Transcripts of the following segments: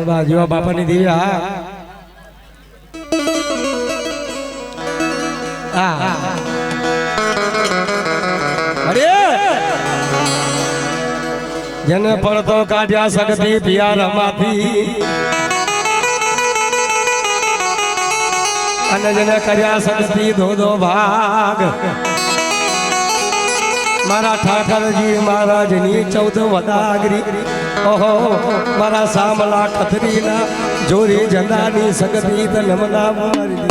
બાબા જીવા બાપાની દેવી હા અરે જેને પડતો કાઢ્યા શકતી પિયારમાંથી અને જેને કર્યા શકતી ધોધો ભાગ મારા ઠાકરજી મહારાજની 14 વદાગરી ઓહો મારા સામલા ખતરીના જોરી જંદાની સગતી તનમના મારી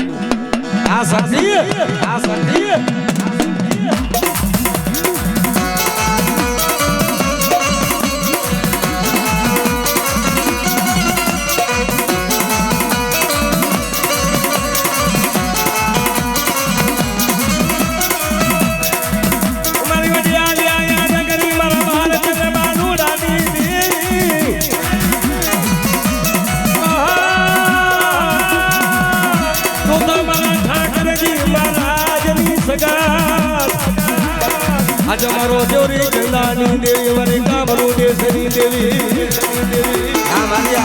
આ સતી आज मारो जोरी गंदानी देवी वरी कामरू देसनी देवी हमारी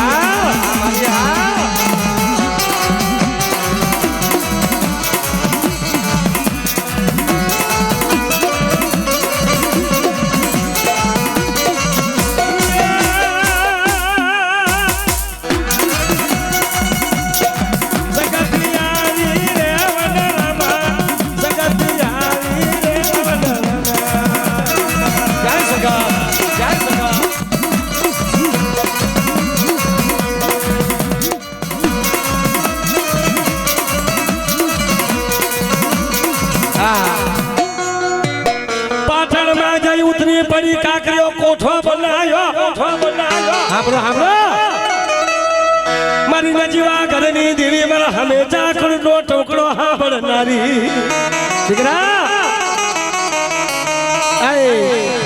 पड़ी काकरियो कोठो बनायो हाबरो मारी नजीवा घरनी देवी मारा हमेशा खड़ो टोकड़ो हाबड़नारी દીકરા આય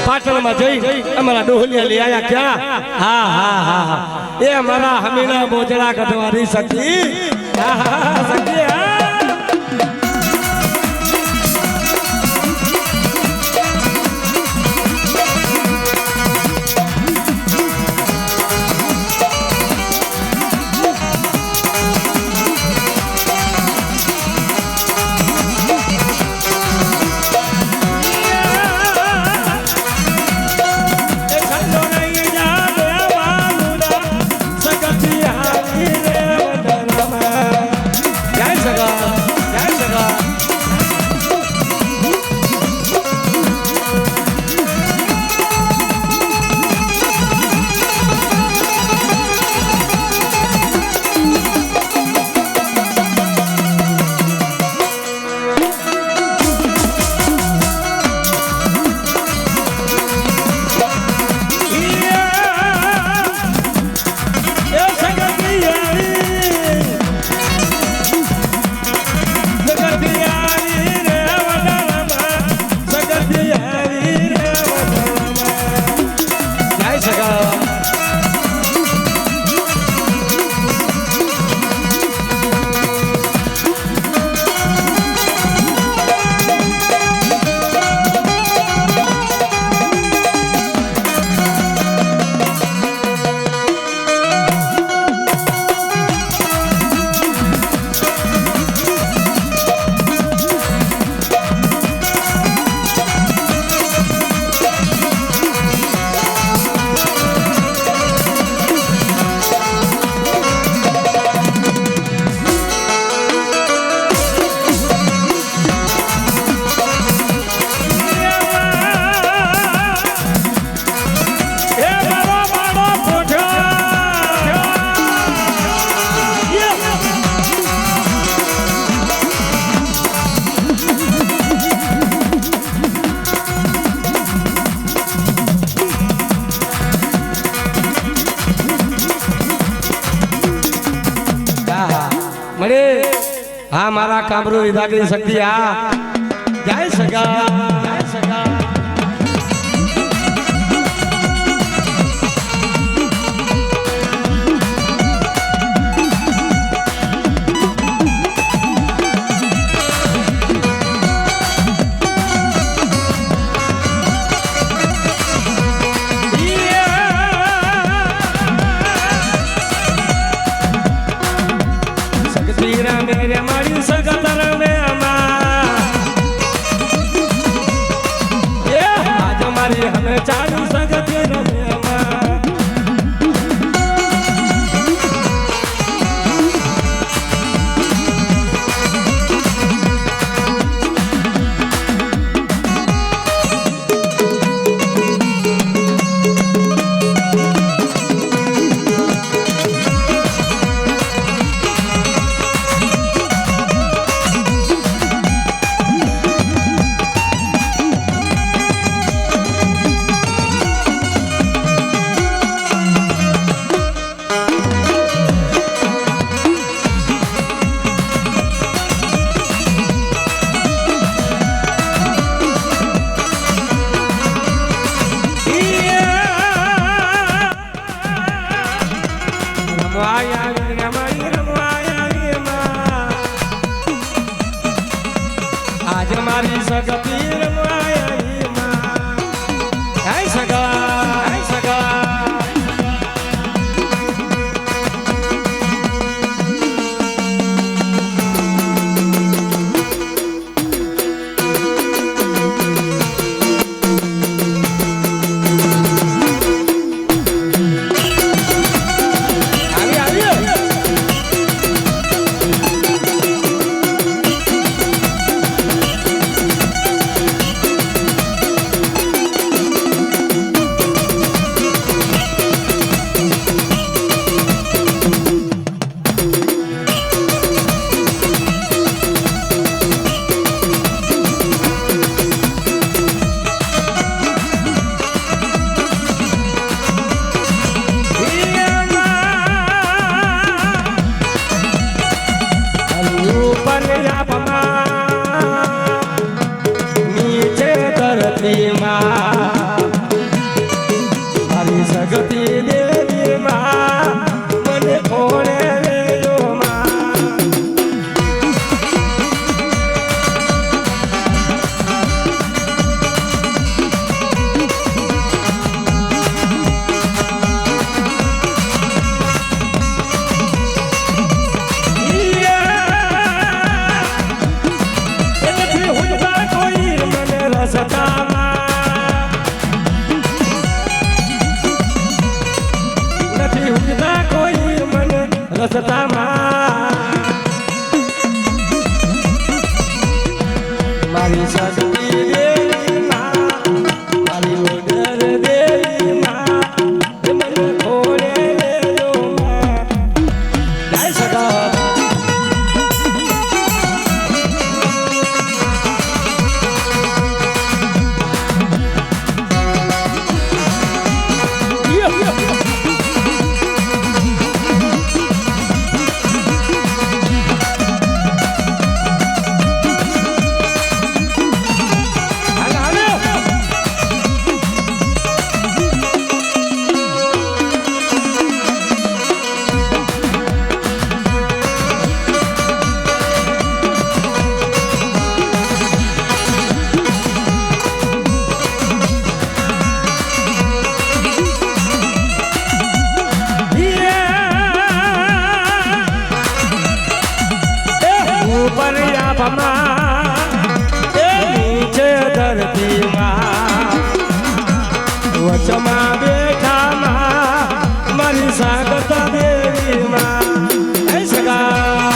પાટણમાં જઈ અમારા ડોહલિયા લઈ આયા ક્યાં હા એ અમારા હમીના બોજડા કઢવારી સખી સખી हाँ मारा कामरू विदागरी शक्ति जय सगा जय सगा આજ મારી સગતી રમાયાની માં હાય સગા નીચે ધરતી માં મારી સગતી દેવી માં મને ખોળે લેજો માં નથી ઉડતા કોઈ મને રસ્તામાં મારી સગતી દેવી માં મારી ઓડર દેવી માં મને ખોળે લેજો માં જય સગા નીચે ધરતી માં વચમાં બેઠા માં મારી સાગત દેવી માં સગા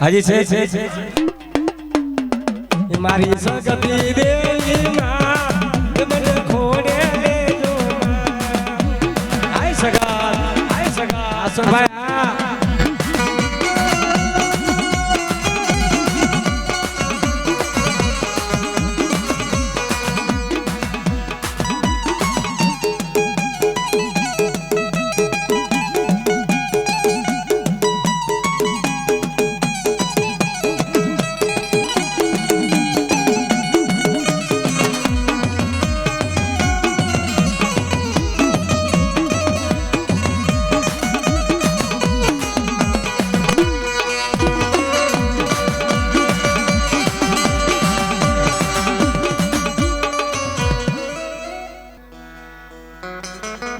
હજી છે મારી સગતી દેવી માં મને ખોડે લેજો આય સગા આસુભાઈ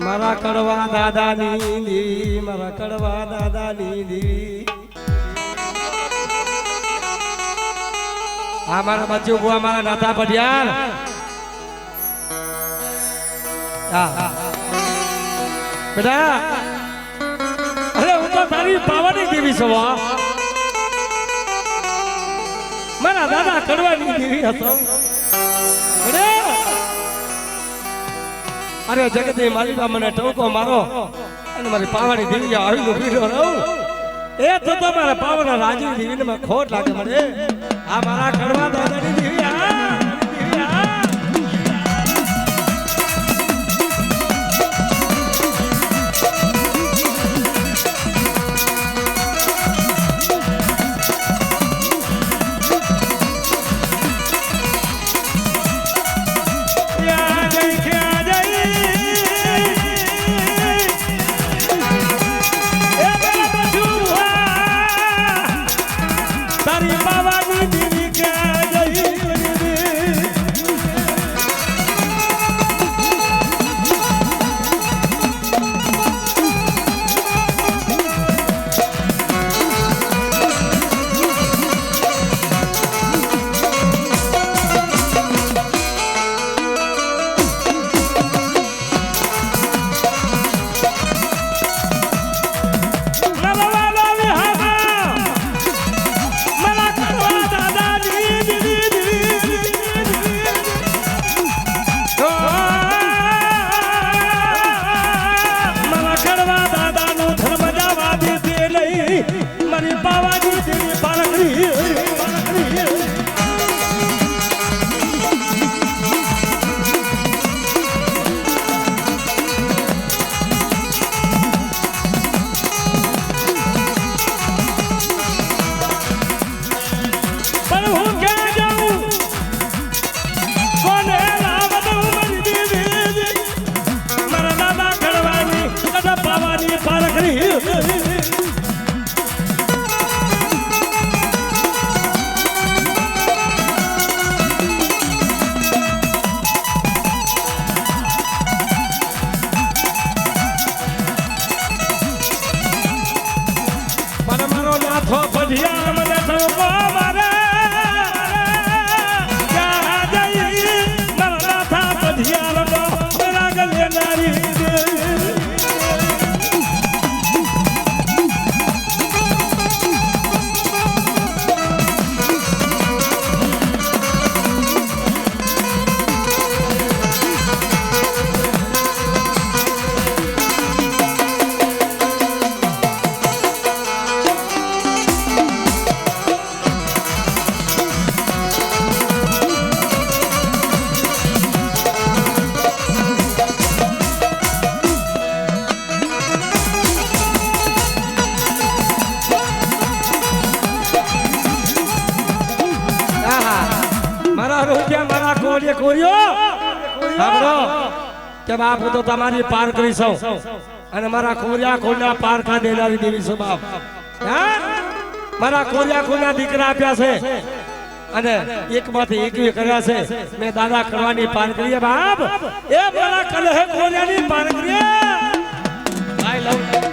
મારા કડવા દાદાની દેવી મારા કડવા દાદાની દેવી આ મારા બચ્ચું બુઆ મારા નાથા પઢિયાર બેટા અરે હું તો તારી પાવાની દેવી છું મારા દાદા કડવાની દેવી હતો અરે જગતની માલિકા મને ટોકો મારો અને મારી પાવાની દેવી આવી ઉભી રહું એ તો મારા પાવાના રાજી દેવીને મને ખોટ લાગે મને આ મારા કડવા દાદાની દેવી કે બાપ તો તમારી પાર કરી સૌ અને મારા કોરિયા કોના પાર કા દેનારી દેવી છો બાપ મારા કોરિયા કોના દીકરા આપ્યા છે અને એકમાંથી એકવી કર્યા છે મેં દાદા કરવાની પાર કરીએ બાપ એ મારા કલહે કોરિયાની પાર કરીએ ભાઈ લવ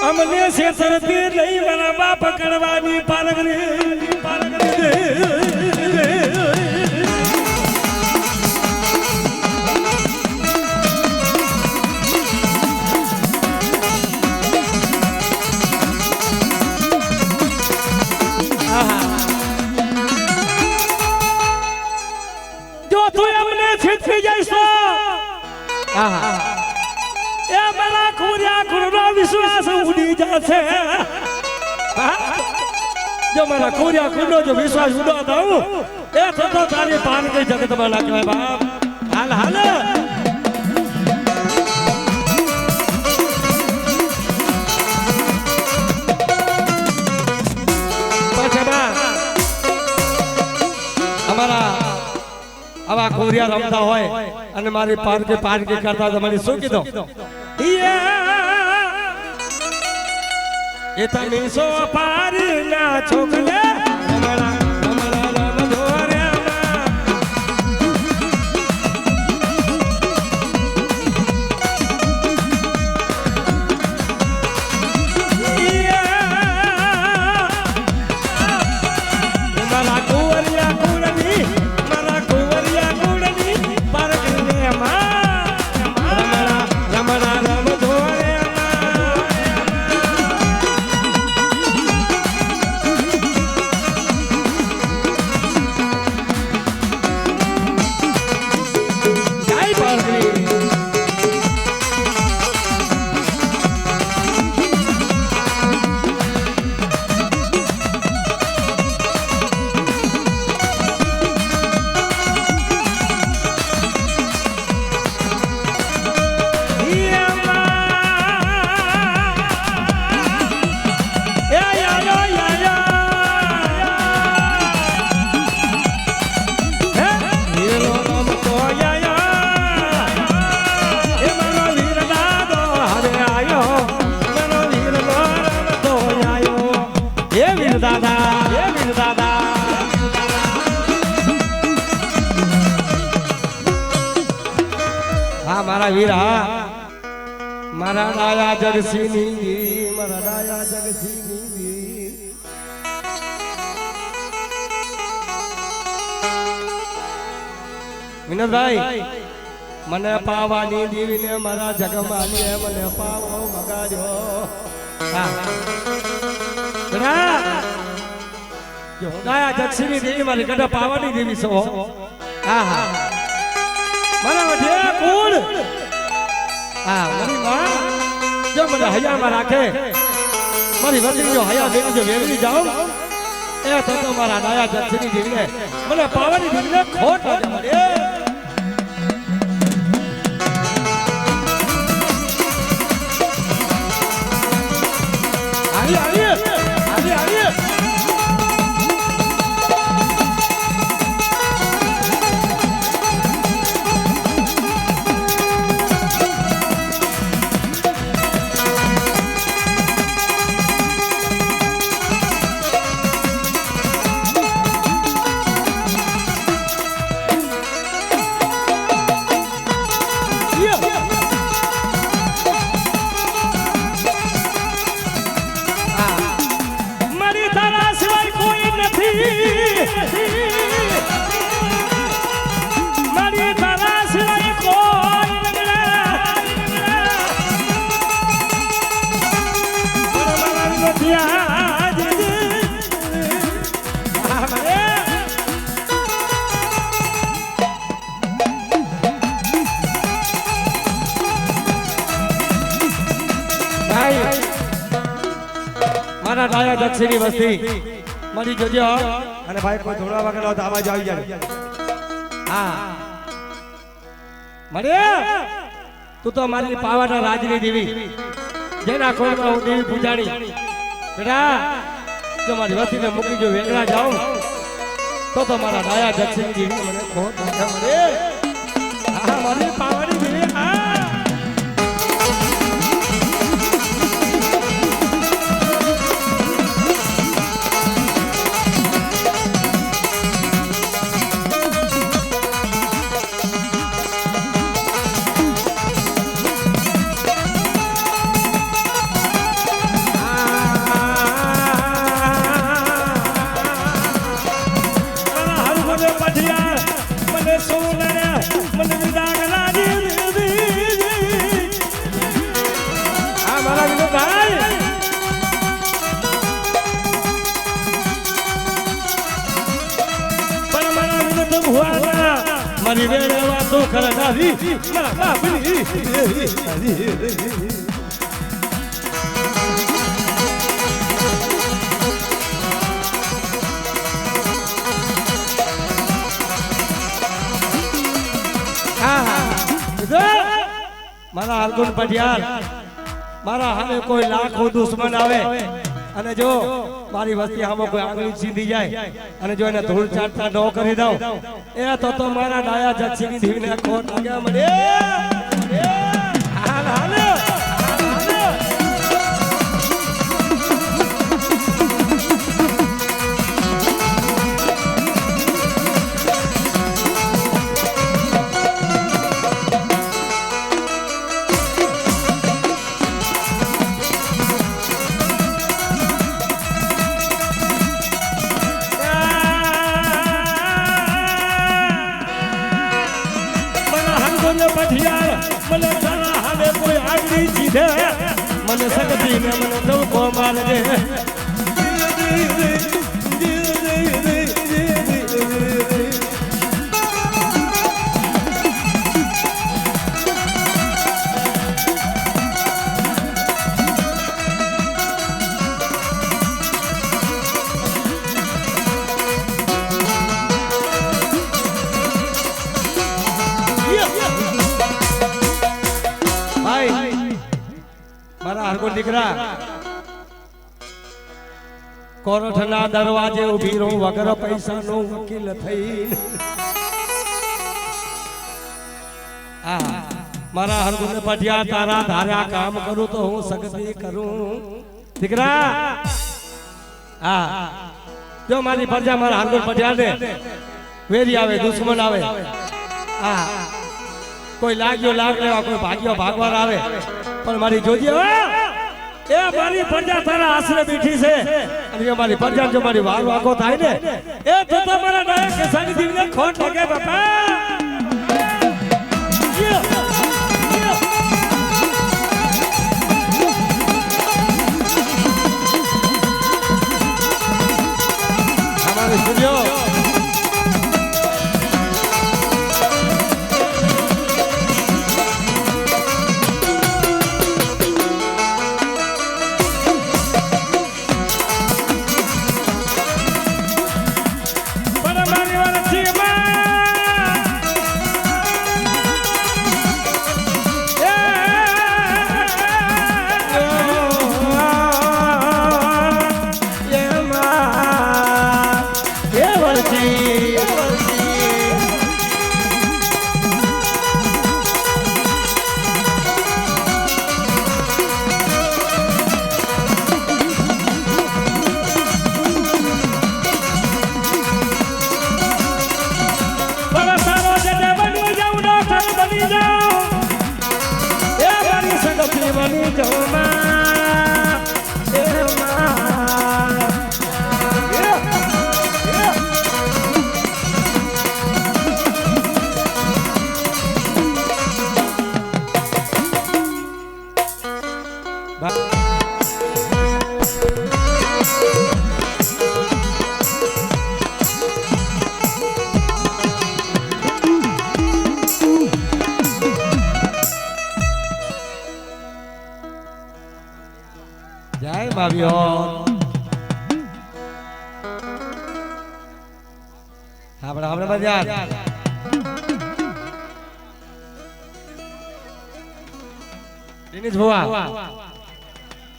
અમને શેતરથી લઈ મારા બાપ કરવાની જો તું અમને છેતરી જઈશ એ મારા ખુરિયા ખુરનો વિશ્વાસ ઉડી જશે જો મારા ખુરિયા ખુરનો જો વિશ્વાસ ઉડો દઉં એ તો તારી પાન કઈ જગતમાં ના કહેવાય બાપ હાલ હાલ ખોરિયા રમતા હોય અને મારી પારકી કરતા તમારી શું કીધું એ તમે સો પારી ના છોકરે મારા વીર હા મારા ડાયા જગસીની મારા ડાયા જગસીની વિનોદભાઈ મને પાવાની દેવીને મારા જગમાલીએ મને પાવો મગાડ્યો ડાયા જગસીની દેવી મારી કડા પાવાની દેવી છો હા હા મારા વઢે કોણ હા મારી માં જો મને હયામાં રાખે મારી વતની જો હયા દેવી જો વેરવી જાઉં એ તો મારા ડાયા જગસીની દેવીને મને પાવાની દેવીને ખોટ લાગે મારે આવી મારા ડાયા દક્ષિણી વસ્તી મારી જોજો અને ભાઈ કોઈ ધોળા વગર તો આવાજ આવી જાય હા મરે તું તો મારી પાવાના રાજની દેવી જેના કોઈમાં હું દેવી પૂજાણી બેટા જો મારી વસ્તીને મૂકી જો વેગળા જાઉં તો મારા ડાયા દક્ષિણી દેવી મને ખોટ મરે હા મારી પાવાની દેવી હા મારી વેળે વાતો ખરનારી મારા બાપની મારા અર્જુન પટિયાર મારા હામે કોઈ લાખો દુશ્મન આવે અને જો મારી વસ્તી આમાં કોઈ આંગળી સીધી જાય અને જો એને ધૂળ ચાટતા ન કરી દઉં એ તો મારા ડાયા જક્ષીની ધીને ખોટ લાગ્યા મને હાલ હાલ મને તારા હાલે કોઈ આગળી ચીધે મને સગતી ને મને ડોકો મારજે દીકરા કોરઠના દરવાજે ઉભી રહું વગર પૈસાનો વકીલ થઈને મારા હરગુને પઢિયા તારા ધાર્યા કામ કરું તો હું સગતી કરું દીકરા જો મારી પ્રજા મારા હરગુન પઢિયા ને વેરી આવે દુશ્મન આવે કોઈ લાગ્યો લાગ લેવા કોઈ ભાગ્યો ભાગવાર આવે પણ મારી જોજે એ મારી પ્રજા તારા આશરે બેઠી છે અને જો મારી પ્રજા જો મારી વાર વાગો થાય ને એ તો તમારા ડાયા કેસાની દીવને ખોટ લાગે બાપા અમારે સુન્યો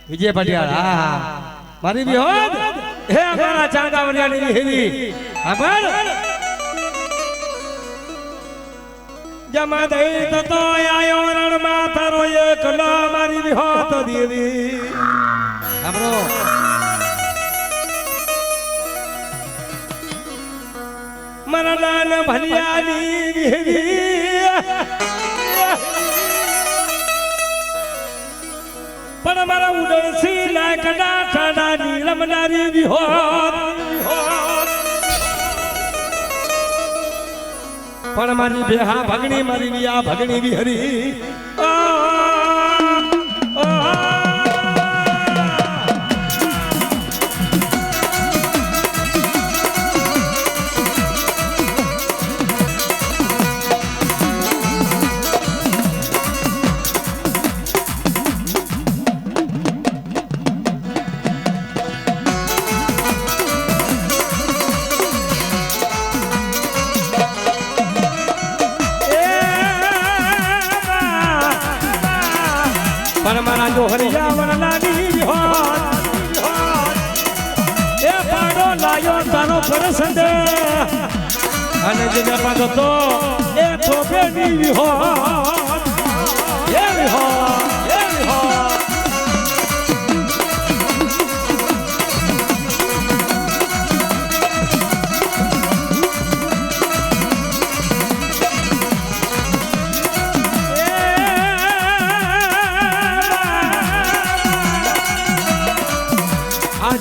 વિજય પટિયાળ મારી વિહોદ હે અમારા ચાંદાવડિયાની હેરી આભાર જમા દઈ તો આયો રણમાં તારો એકલો મારી વિહોદ દેવી સાંભળો મારા નાન ભલિયાની હેરી પણ મારા ઉડણસી લાકડા ઠાડા નીલમનારી વિહોદ પણ મારી બેહા ભગણી મારી વિયા ભગણી વિહરી પણ મારા જો હરિયા વરલાની વિહોદ લાયો તારો પ્રસંગ અને જેને પાછો તો એ થોબેની વિહો એ વિહો એ વિહો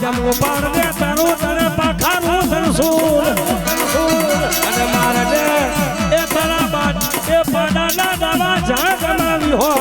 જમવું પાડને તારું તને પાખાનું ધનસૂર અને મારે ને એ તારા બાદ એ પાડાના દાવા જા ગમાવી હો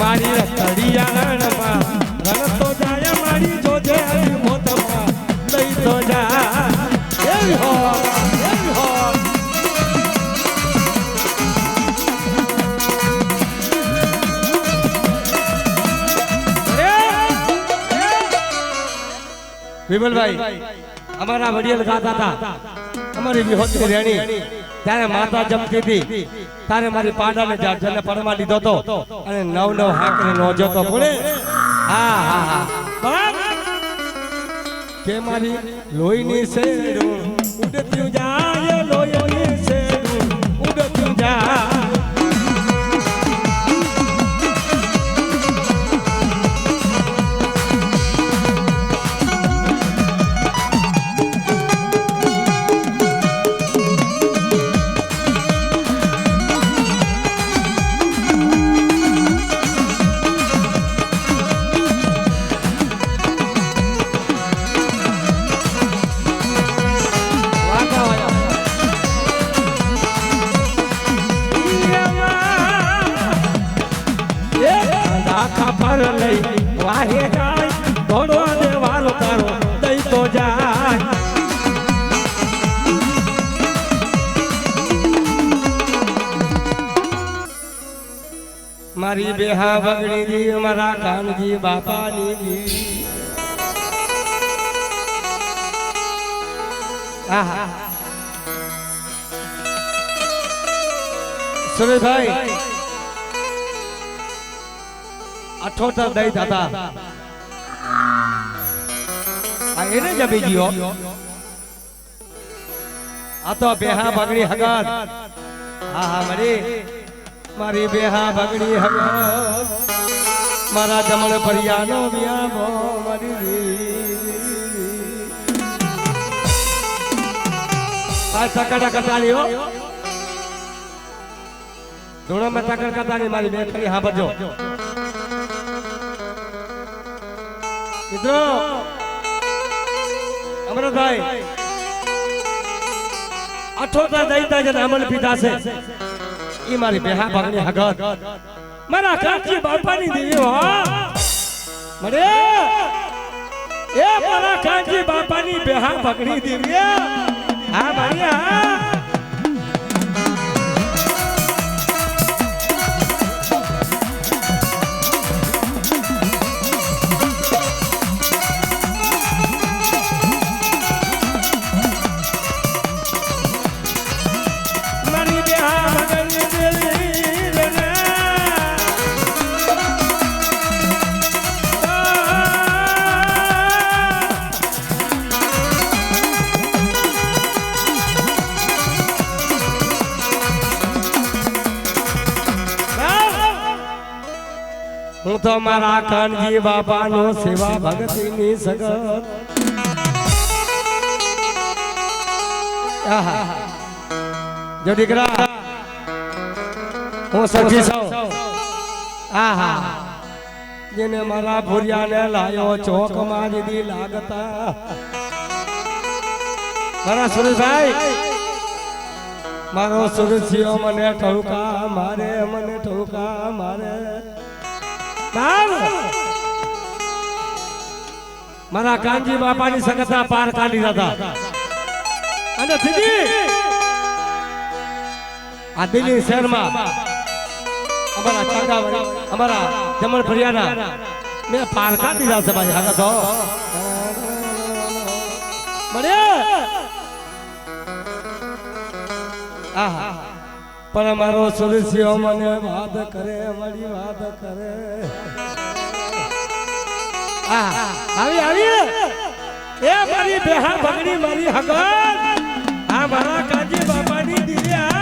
મારી રતડિયાણમાં રણતો જાય મારી જોજે મોતમાં લઈ તો જા એવી હો એવી હો વિમલભાઈ અમારા વડીલ ગાતા હતા અમારી વિહોતી રેણી ત્યારે માતા જમતી હતી તારે મારી પાડાને જને પડવા લીધો તો અને નવ હાકરે નો જતો પડે હા હા હા કે મારી લોહીની શેરું ઉડતું જાય લોહીની શેરું ઉડતું જાય વાહે જાય ઘોડો દે વારો તારો દઈ તો જાય મારી બેહા બગડી દી મારા કાનજી બાપાની દી આહા સુરેશભાઈ અઠોતર દઈ દાદા આ એને જમી ગયો આ તો બેહા બગડી હગત હા હા મારી બેહા બગડી હગત મારા જમણ પરિયાનો વિયામો મારી આ સકડા કરતા લ્યો ધોળો માં સકડ કરતા ની મારી બેન કરી હા બજો મિત્રો અમરભાઈ અઠોતર દઈતા જે અમલ પીધા છે ઈ મારી બેહા ભાગની હગત મારા કાંચી બાપાની દેવી હો મરે એ મારા કાંચી બાપાની બેહા ભાગની દેવી હા ભાઈ હા હું તો મારા કાનજી બાપાનો સેવા ભક્તિની સગત જો દીકરા હું સખી છું આહા જેને મારા ભુરિયાને લાયો ચોક માં દીદી લાગતા મારા સુરેશભાઈ મારો સુરસિયો મને ઠોકા મારે મારા કાનજી બાપાની સંગતના પાર કાઢી હતા અને દીદી આ દિલ્હી શહેરમાં અમારા ચાંગાવાડી અમારા જમણ ફરિયાના મેં પારકા દીધા છે ભાઈ આગળ તો મળે પણ મારો સુરસિયો મને વાત કરે મારી વાત કરે આવી એ મારી બેહા ભગડી મારી હગર આ મારા કાજી બાપાની દિયા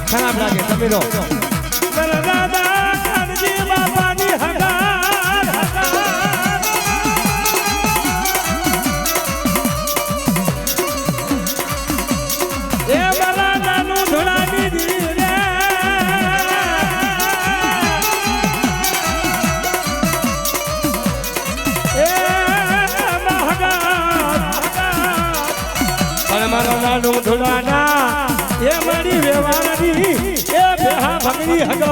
ખરાબ લાગે તમે લો દાદા કાનજી બાપાની હગાર એ મારા નાનું ધોળાની દીરે એ હગાર પણ મારા નાનું ધોળાના એ મારી વ્યવહારની એ બેહા ભગડી હગો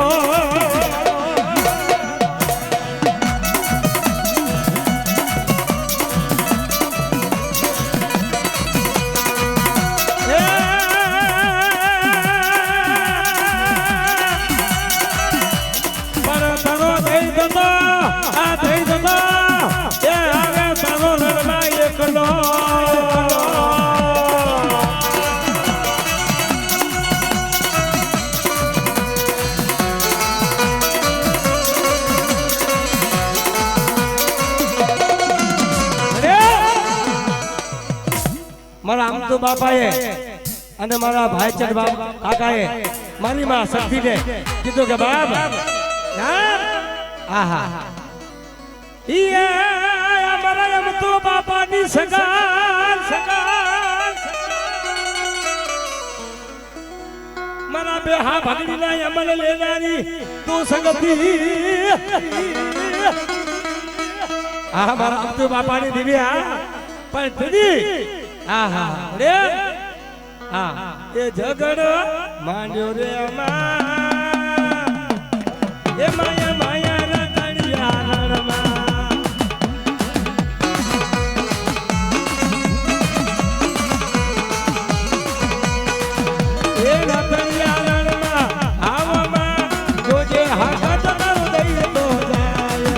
પર તનો થઈ જતો આ થઈ જતો એ આવે તનો લડવા એકલો મારા આમતુ બાપાએ અને મારા ભાઈ ચંદ કાકાએ મારી માં શક્તિને કીધું કે બાપ આહા ઈ મારા આમતુ બાપાની સગાન મારા બેહા ભગડીના અમલ લેનારી તું સંગતી આ મારા આમતુ બાપાની દિવ્યા પણ દીદી રે એ ઝઘડો માંડ્યો રે એ માયા માયા રતડિયા રણમાં એ રતડિયા રણમાં આવવામાં જોજે હાથ તારો દઈ તો જાય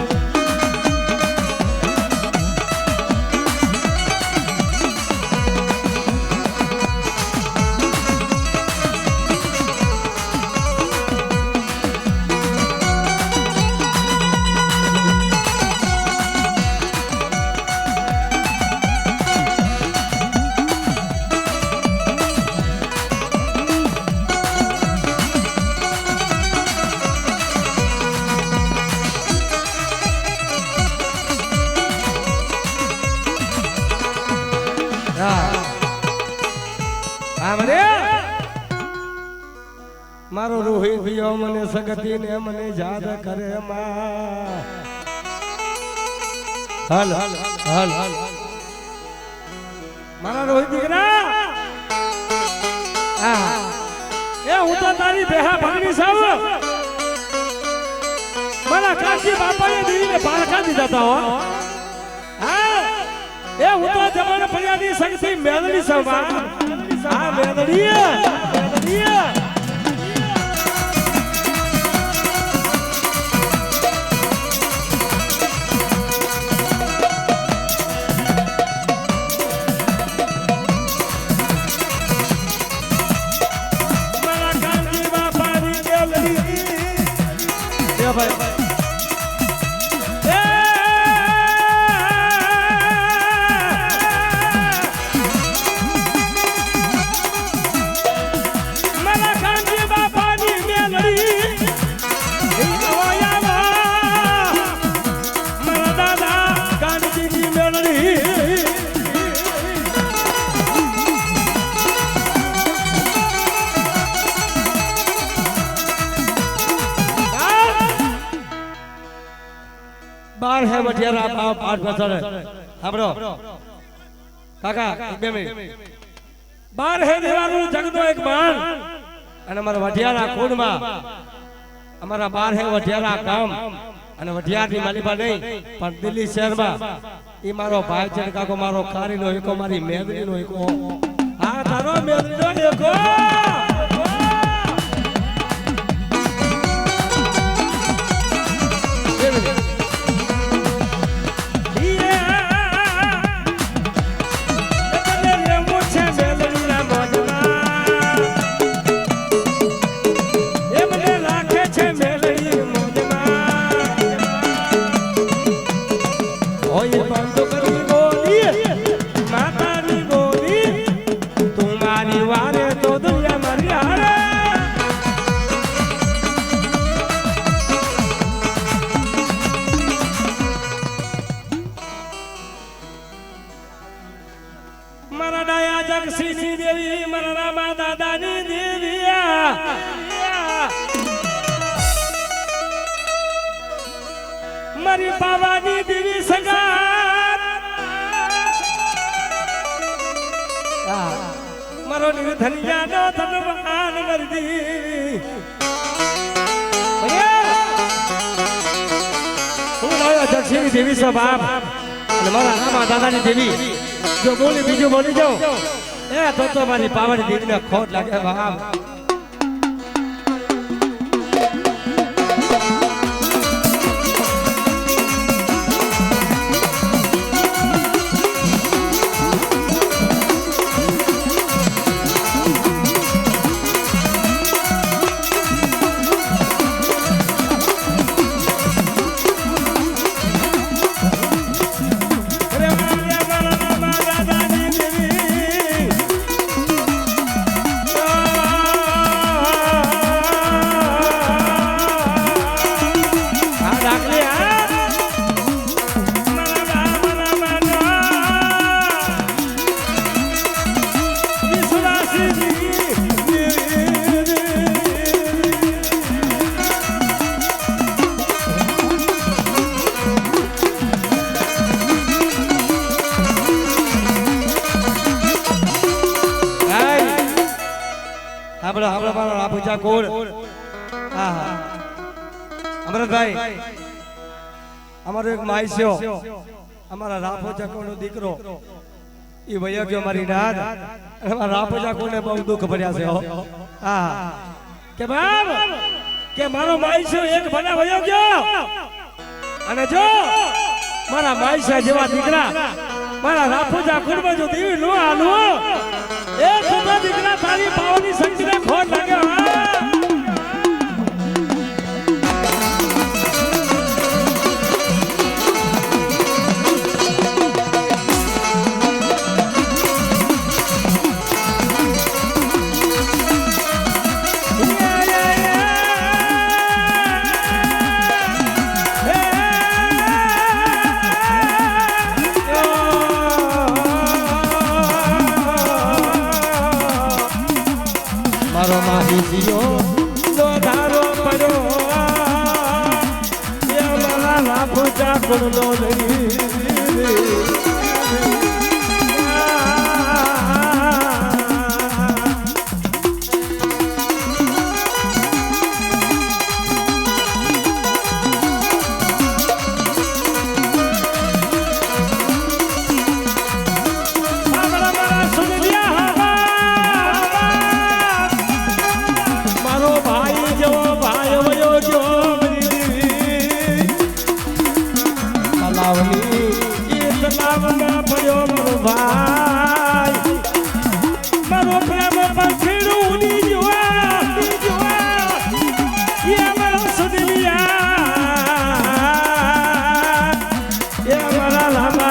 મારો રોહિત ભીઓ મને સગતી ને મને યાદ કરે હલ હલ હલ મારા રોહિત દીકરા એ હું તો તારી બેહા ભગની સાવ મારા કાશી બાપાએ દીને પારખા દીધા તા એ હું તો જમાને ફરિયાદી સંગથી મેલડી સાવ મેલડી વઢિયારા પાઠ બેસાડે સાંભળો કાકા 2 મિનિટ 12 દેવાનું જગનો એક બાણ અને અમારા વઢિયારા કુંડમાં અમારા 12 વઢિયારા ગામ અને વઢિયારની માલિબા નહીં પણ દિલ્હી શહેરમાં ઈ મારો ભાઈ છે કાકો મારો ખારીનો એકો મારી મેદરીનો એકો આ તારો મેદરીનો એકો મારી બાવાની દેવી સગાત મારો નિર્ધનિયાનો ધનવાન મરદી હું લાયો જક્ષીની દેવી છો બાપ અને મારા રામા દાદાની દેવી જો બોલી બીજું બોલી જાઉં તો મારી પાવાની દેવીને ખોટ લાગે બાપ અમરતભાઈ અમારો એક માઈસ્યો અમારા રાપોચા કોનો દીકરો ઈ વયો ગયો મારી નાદ અમારા રાપોચા કોને બહુ દુઃખ ભર્યા છે કે બાપ કે મારો માઈસ્યો એક ભલા વયો ગયો અને જો મારા માઈસ્યા જેવા દીકરા મારા રાપોચા કોને જો દેવી નો આલો એ સુધા દીકરા તારી પાવાની શક્તિને ખોટ લાગે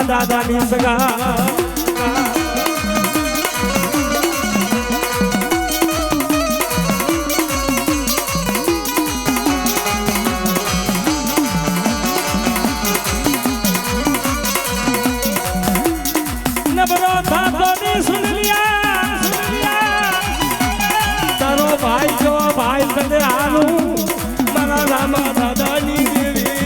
દાદાની સગા નબરો થાતો ને સુન લિયા તારો ભાઈ જો ભાઈ તને આલું મારા રામા દાદાની દેવી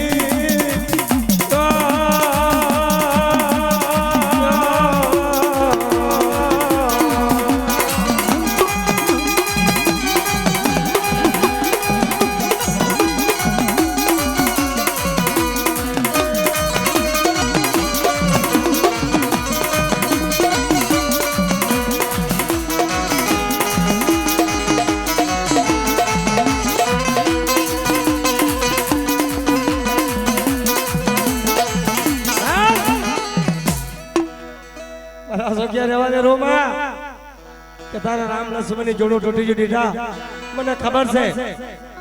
કે તારા રામ લક્ષ્મણની જોડો તૂટી ગયું દીધા મને ખબર છે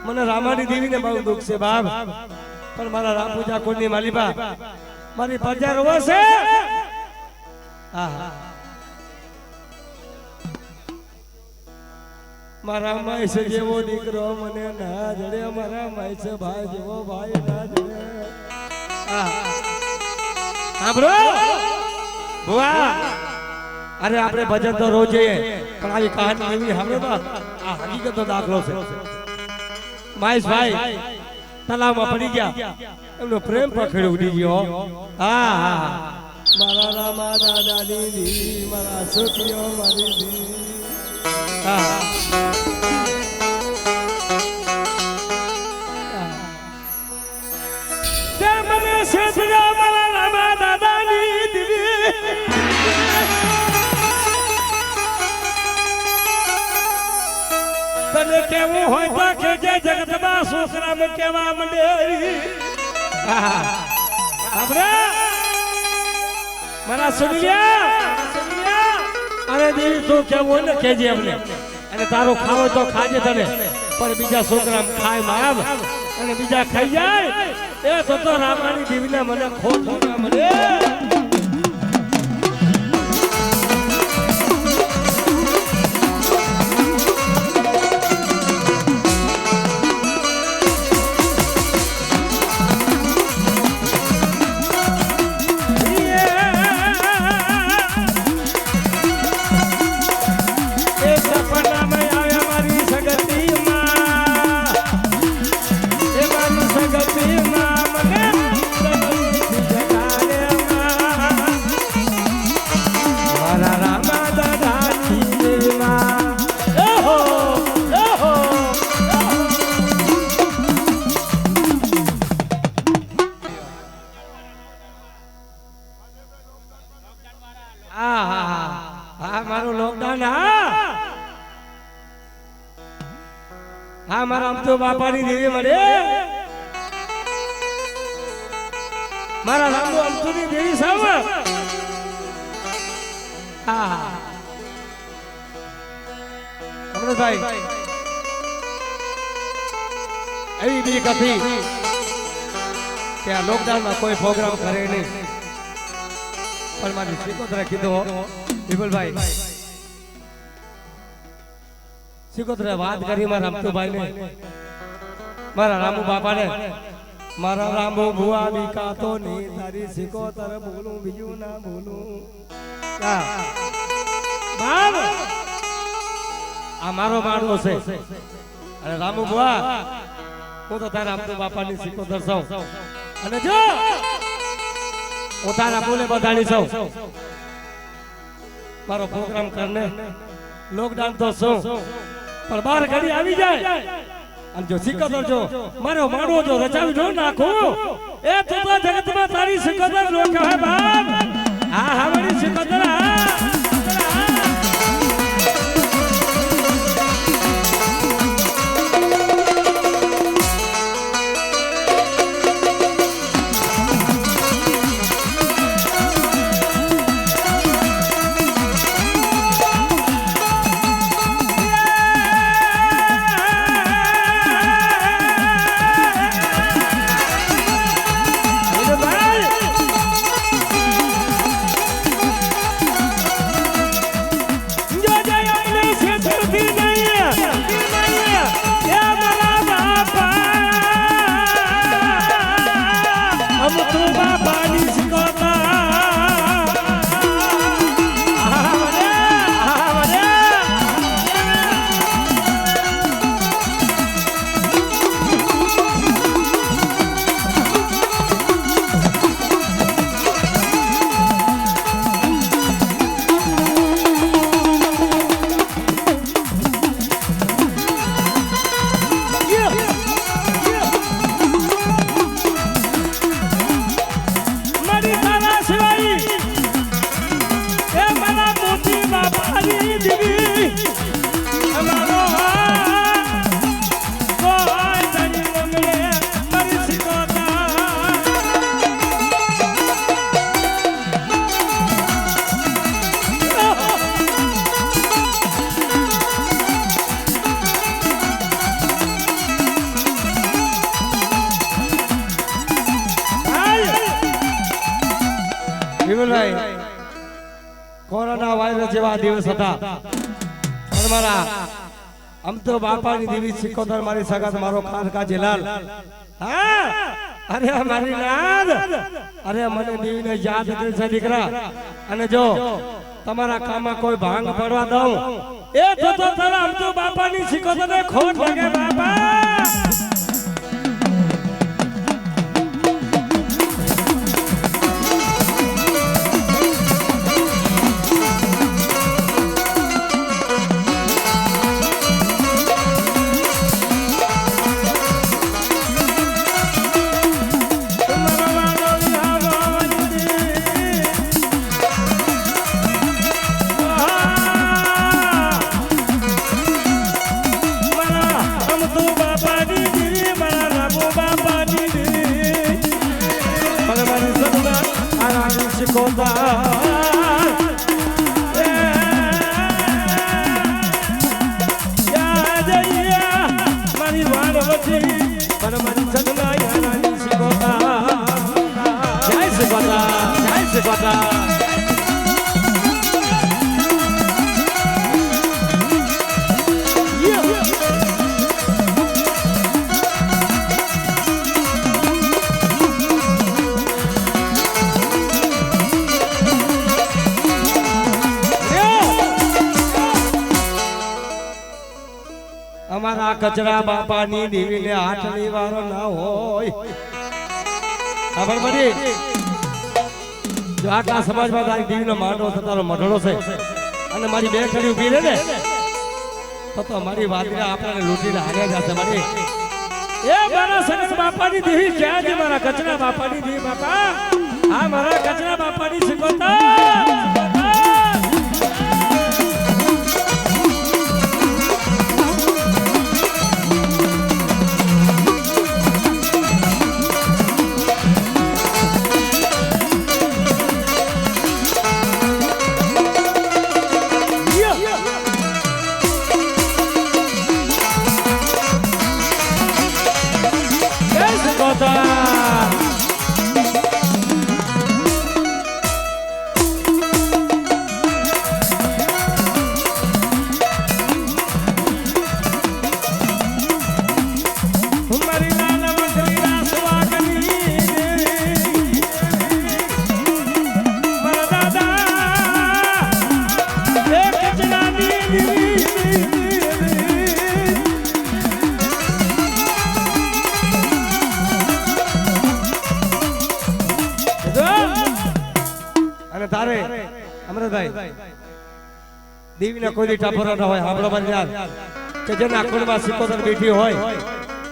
મને રામાની દેવીને બહુ દુઃખ છે બાપ પણ મારા રામ પૂજા કોની માલીબા મારી પ્રજા રોવે છે આહા મારા માઈસ જેવો દીકરો મને ના જડે મારા માઈસ ભાઈ જેવો ભાઈ ના જડે સાંભળો બુઆ અરે આપણે ભજન તો રોજ જઈએ પણ આવી કહાની એવી સાંભળો આ હકીકતનો દાખલો છે માઈસ ભાઈ તલાવમાં પડી ગયા એમનો પ્રેમ પકડી ઉડી ગયો હા હા મારા રામા દાદા દીદી મારા સુખીઓ મારી દીદી હા મને સેજરા મારા રામા દાદાની દીદી તને કેવું હોય તો કે જે જગતમાં છોકરામાં કેવા મંડે આપણે મારા સુનિયા અરે દેવી તું કેવું ને કેજે અમને અને તારું ખાવો તો ખાજે તને પણ બીજા છોકરા ખાય મામ અને બીજા ખાઈ જાય એ તો રામાની દેવીને મને ખોટ મળે હા મારા અમતો બાપાની દેવી મળે મારા રામુ અમતુની દેવી સાવ હા અમૃતભાઈ એવી બીક હતી કે આ લોકડાઉનમાં કોઈ પ્રોગ્રામ કરે નહીં પણ મારી સિકોતરે કીધું વિપુલભાઈ સિકોતરે વાત કરી મારા અમતુભાઈ ને મારા રામુ બાપા ને મારા રામુ ભુવા બીકા તો ની તારી સિકોતર બોલું બીજું ના બોલું બાપ આ મારો માણો છે અને રામુ ભુવા હું તો તારા અમતુ બાપાની સિકોતર છું અને જો હું તારા બોલે બધાની છું મારો પ્રોગ્રામ કરને લોકડાઉન તો શું પણ બાર ઘડી આવી જાય અને જો સિકંદર જો મારો માણો જો રચાવી જો નાખો એ તો જગતમાં તારી સિકંદર નો કહે બાપ હા હા મારી સિકંદર જેવા દિવસ હતા અને મારા આમ તો બાપાની દેવી સિકોતર મારી સગાત મારો ખાનકા જલાલ હા અરે મારી નાદ અરે મને દેવીને યાદ કરે છે દીકરા અને જો તમારા કામમાં કોઈ ભાંગ પડવા દઉં એ તો તારા આમ તો બાપાની સિકોતરને ખોટ લાગે બાપા અમારા કચરા બાપાની દેવીને આઠની વારો ના હોય ખબર પડી જો આખા સમાજમાં તારી દેવીનો માંડવો તારો મઢડો છે અને મારી બે ખડી ઉભી રહે ને તો મારી વાતને આપણને લૂંટીને હારે જશે મારી એ મારા સગત બાપાની દેવી ક્યાં છે મારા કચરા બાપાની દેવી બાપા આ મારા કચરા બાપાની સિકોતર તારે અમરભાઈ દેવીના કોઈ ટાપરા ન હોય હાંભળો મારી યાર કે જેના કુળમાં સિકોતર બેઠી હોય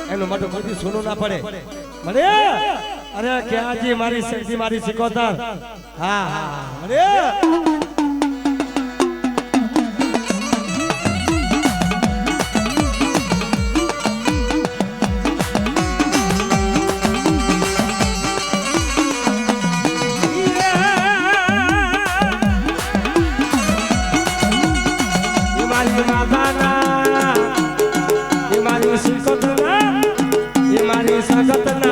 એનું મોઢું કોઈ સોનું ના પડે મને અરે ક્યાં જી મારી શક્તિ મારી સિકોતર હા હા મને Sangatan